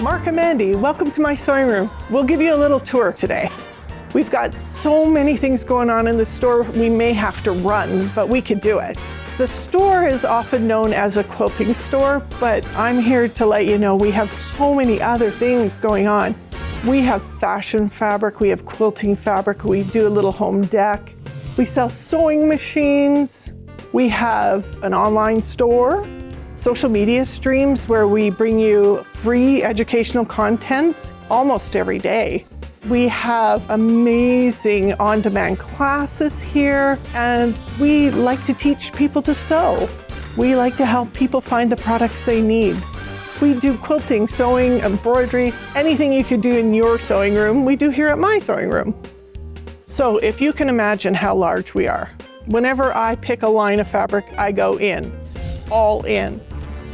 Marc and Mandy, welcome to my sewing room. We'll give you a little tour today. We've got so many things going on in the store, we may have to run, but we could do it. The store is often known as a quilting store, but I'm here to let you know we have so many other things going on. We have fashion fabric, we have quilting fabric, we do a little home deck. We sell sewing machines. We have an online store, social media streams where we bring you free educational content almost every day. We have amazing on-demand classes here, and we like to teach people to sew. We like to help people find the products they need. We do quilting, sewing, embroidery, anything you could do in your sewing room, we do here at my sewing room. So if you can imagine how large we are, whenever I pick a line of fabric, I go in, all in.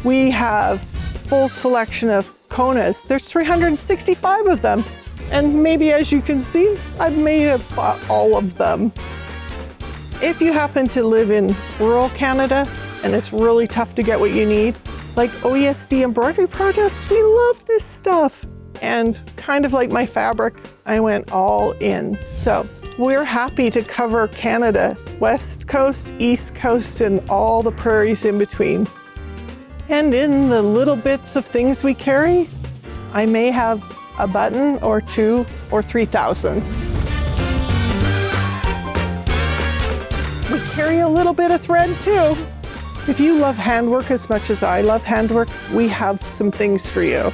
We have full selection of konas. There's 365 of them. And maybe as you can see, I've made about all of them. If you happen to live in rural Canada and it's really tough to get what you need, like OESD embroidery projects, we love this stuff. And kind of like my fabric, I went all in. So we're happy to cover Canada, West Coast, East Coast, and all the prairies in between. And in the little bits of things we carry, I may have a button or 2 or 3,000. We carry a little bit of thread too. If you love handwork as much as I love handwork, we have some things for you.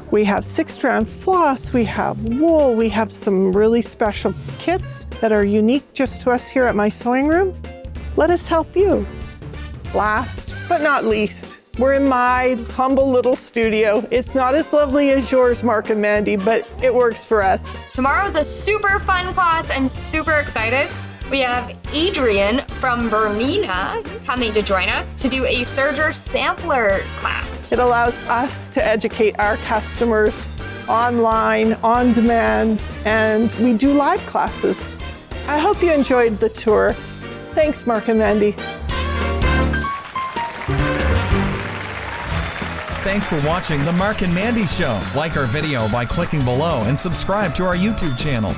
We have 6-strand floss, we have wool, we have some really special kits that are unique just to us here at my sewing room. Let us help you. Last but not least, we're in my humble little studio. It's not as lovely as yours, Marc and Mandy, but it works for us. Tomorrow's a super fun class. I'm super excited. We have Adrian from Bernina coming to join us to do a serger sampler class. It allows us to educate our customers online, on demand, and we do live classes. I hope you enjoyed the tour. Thanks, Marc and Mandy. Thanks for watching The Marc and Mandy Show. Like our video by clicking below and subscribe to our YouTube channel.